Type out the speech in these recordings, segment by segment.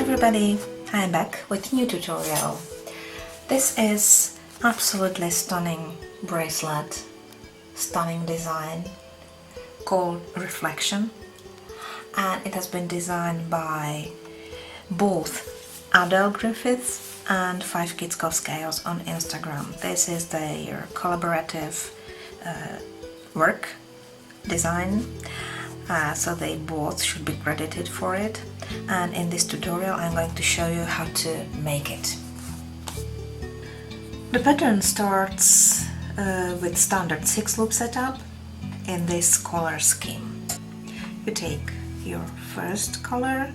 everybody, I'm back with a new tutorial. This is absolutely stunning bracelet, stunning design called Reflection, and it has been designed by both adele.griffiths and 5 Kids Goes Chaos on Instagram. This is their collaborative work design. So they both should be credited for it, and in this tutorial I'm going to show you how to make it. The pattern starts with standard 6 loop setup in this color scheme. You take your first color,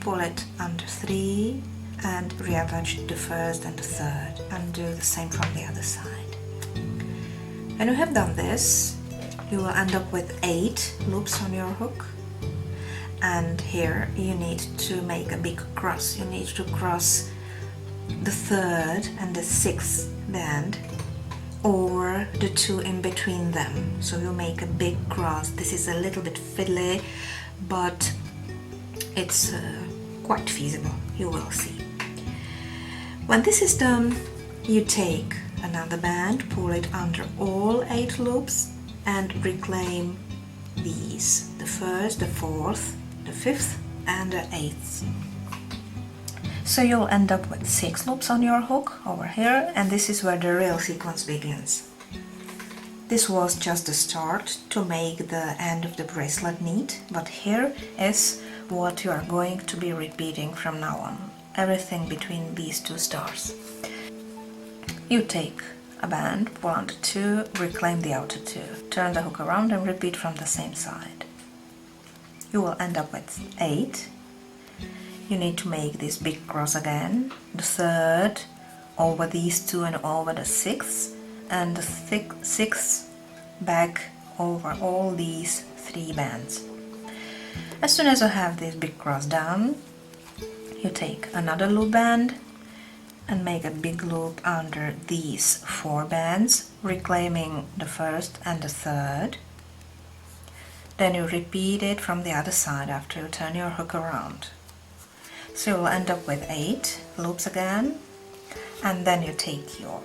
pull it under 3 and reattach the first and the third, and do the same from the other side. When you have done this, you will end up with 8 loops on your hook, and here you need to make a big cross. You need to cross the 3rd and the 6th band or the 2 in between them, so you make a big cross. This is a little bit fiddly, but it's quite feasible, you will see. When this is done, you take another band, pull it under all 8 loops and reclaim these, the 1st, the 4th, the 5th and the 8th. So you'll end up with 6 loops on your hook over here, and this is where the real sequence begins. This was just the start to make the end of the bracelet neat, but here is what you are going to be repeating from now on. Everything between these 2 stars. You take a band, pull under 2, reclaim the outer 2, turn the hook around and repeat from the same side. You will end up with 8. You need to make this big cross again, the 3rd over these 2 and over the 6th, and the 6th back over all these 3 bands. As soon as you have this big cross done, you take another loop band and make a big loop under these 4 bands, reclaiming the 1st and the 3rd. Then you repeat it from the other side after you turn your hook around. So you will end up with 8 loops again, and then you take your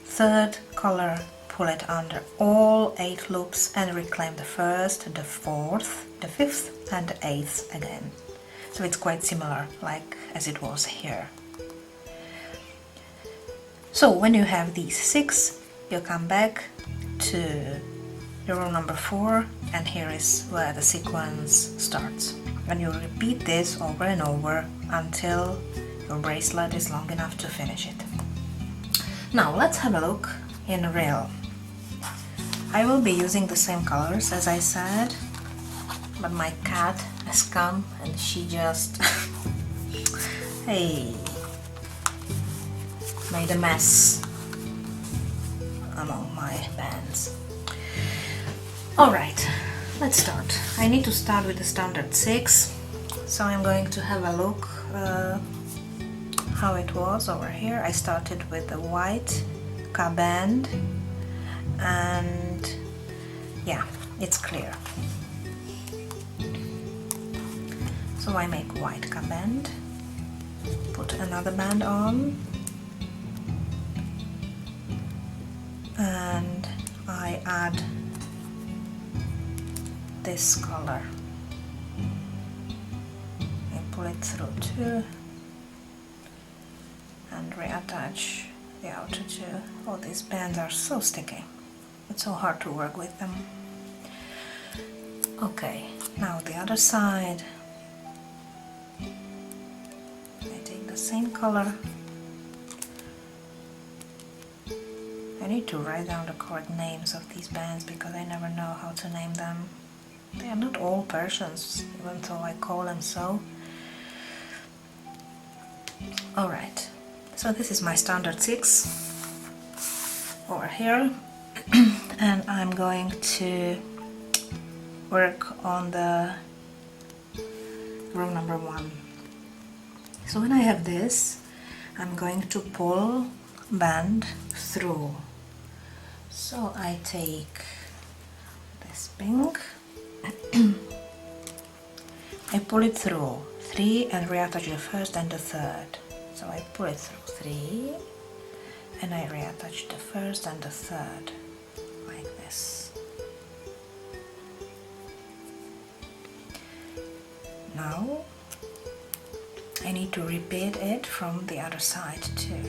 3rd color, pull it under all 8 loops and reclaim the 1st, the 4th, the 5th and the 8th again. So it's quite similar like as it was here. So when you have these 6, you come back to your row number 4, and here is where the sequence starts. And you repeat this over and over until your bracelet is long enough to finish it. Now let's have a look in real. I will be using the same colors as I said, but my cat has come and she just hey, made a mess among my bands. Alright, let's start. I need to start with the standard 6, so I'm going to have a look how it was over here. I started with the white K band, and yeah, it's clear. So I make white K band, put another band on, and I add this color. I pull it through 2 and reattach the outer 2. Oh, these bands are so sticky. It's so hard to work with them. Okay, now the other side. I take the same color. I need to write down the correct names of these bands because I never know how to name them. They are not all Persians, even though I call them so. Alright, so this is my standard 6 over here, and I'm going to work on the row number 1. So when I have this, I'm going to pull band through. So I take this pink I pull it through 3 and reattach the first and the third. So I pull it through 3 and I reattach the first and the third like this. Now I need to repeat it from the other side too.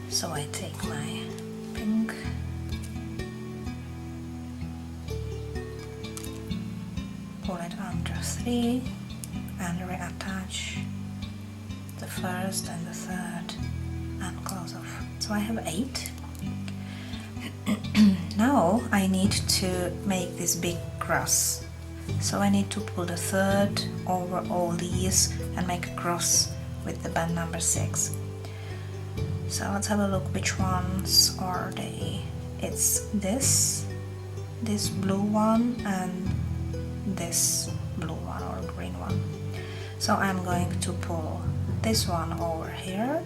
So I take my pink, pull it under 3 and reattach the first and the third and close off. So I have 8. Now I need to make this big cross. So I need to pull the third over all these and make a cross with the band number 6. So let's have a look which ones are they. It's this blue one and this blue one or green one. So I'm going to pull this one over here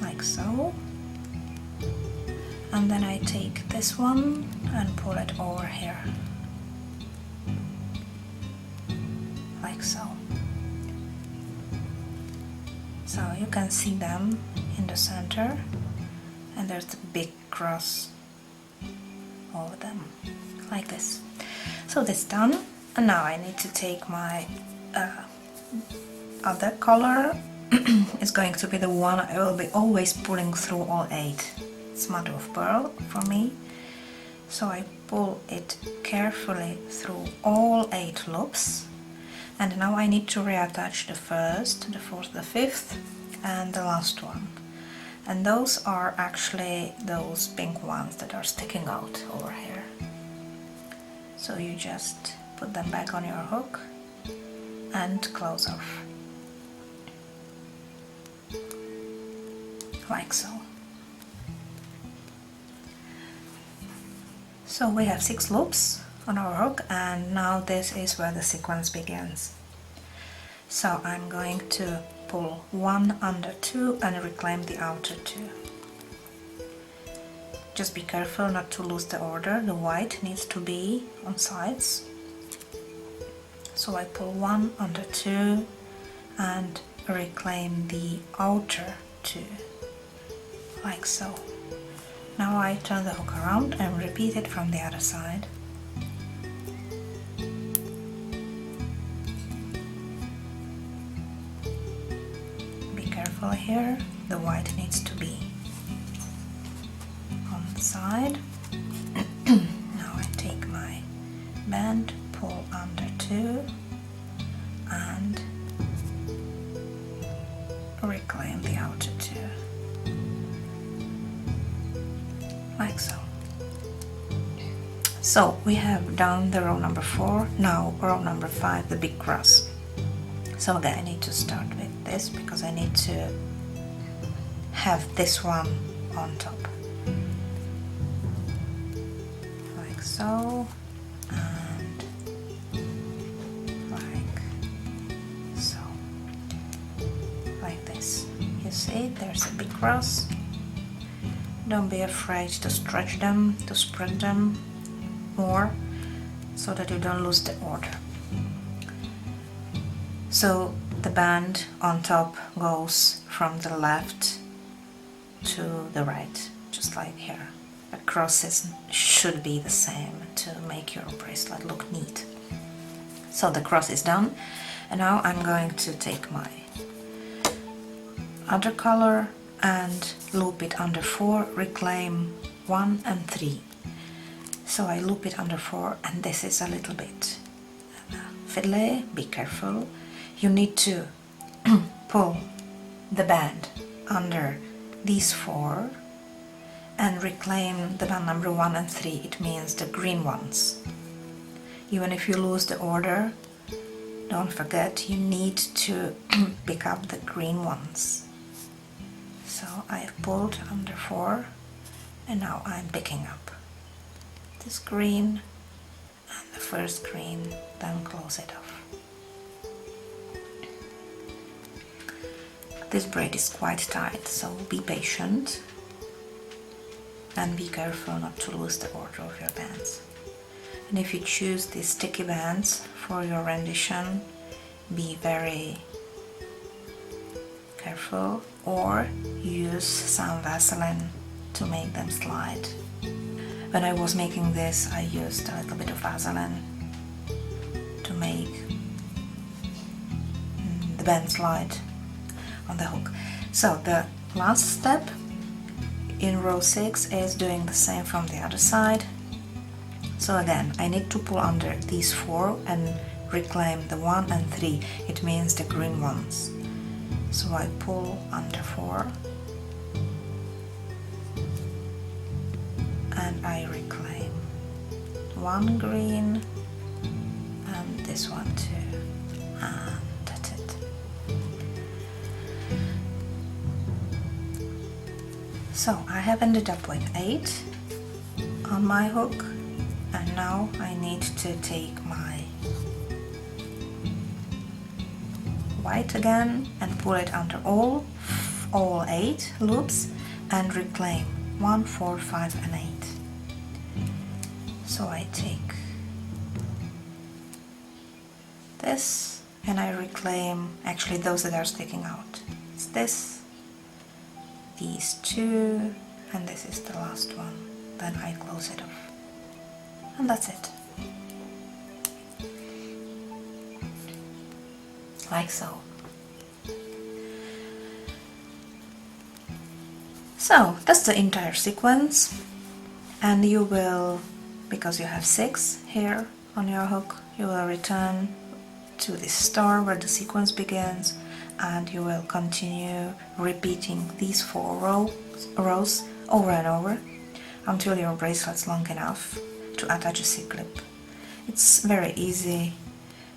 like so, and then I take this one and pull it over here like so. So you can see them in the center and there's the big cross over them like this. So this done, and now I need to take my other color. It's going to be the one I will be always pulling through all 8. It's mother of pearl for me. So I pull it carefully through all 8 loops, and now I need to reattach the first, the fourth, the fifth and the last one. And those are actually those pink ones that are sticking out over here. So you just put them back on your hook and close off like so. So we have 6 loops on our hook, and now this is where the sequence begins. So I'm going to pull 1 under 2 and reclaim the outer 2. Just be careful not to lose the order, the white needs to be on sides. So I pull 1 under 2 and reclaim the outer 2, like so. Now I turn the hook around and repeat it from the other side. Be careful here, the white needs to be on the side. Now I take my band, pull under 2 and reclaim the outer 2. Like so. So we have done the row number 4, now row number 5, the big cross. So again I need to start with this because I need to have this one on top. Like so, and like so. Like this. You see, there's a big cross. Don't be afraid to stretch them, to spread them more, so that you don't lose the order. So the band on top goes from the left to the right, just like here. The crosses should be the same to make your bracelet look neat. So the cross is done, and now I'm going to take my other color and loop it under 4, reclaim 1 and 3. So I loop it under 4, and this is a little bit fiddly, be careful. You need to pull the band under these 4 and reclaim the band number 1 and 3, it means the green ones. Even if you lose the order, don't forget you need to pick up the green ones. So I've pulled under 4 and now I'm picking up this green and the first green, then close it off. This braid is quite tight, so be patient. and be careful not to lose the order of your bands. And if you choose these sticky bands for your rendition, be very careful, or use some Vaseline to make them slide. When I was making this, I used a little bit of Vaseline to make the band slide on the hook. So the last step in row 6 is doing the same from the other side. So again, I need to pull under these 4 and reclaim the 1 and 3. It means the green ones. So I pull under 4 and I reclaim 1 green and this one too, and that's it. So I have ended up with 8 on my hook, and now I need to take my white again and pull it under all 8 loops and reclaim 1, 4, 5 and 8. So I take this and I reclaim actually those that are sticking out. It's this, these 2, and this is the last one. Then I close it off. And that's it. Like so. So that's the entire sequence, and you will, because you have 6 here on your hook, you will return to this star where the sequence begins, and you will continue repeating these 4 rows over and over until your bracelet's long enough to attach a C-clip. It's very easy.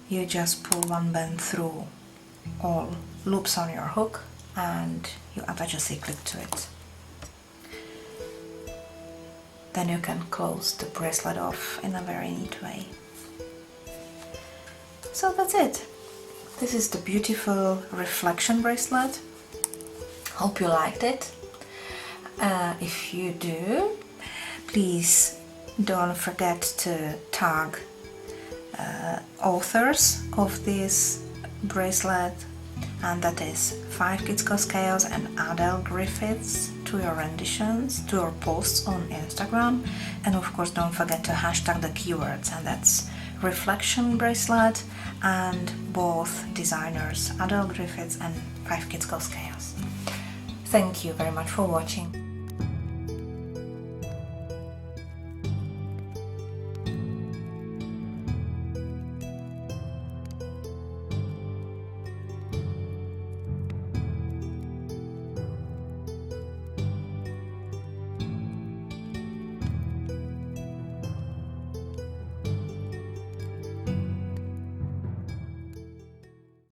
You just pull one band through all loops on your hook and you attach a C-clip to it. Then you can close the bracelet off in a very neat way. So that's it. This is the beautiful reflection bracelet. Hope you liked it. If you do, please don't forget to tag authors of this bracelet, and that is 5 Kids Cause Chaos and adele.griffiths to your renditions, to your posts on Instagram. And of course don't forget to hashtag the keywords, and that's reflection bracelet and both designers, Adele.Griffiths and 5 Kids Cause Chaos. Thank you very much for watching.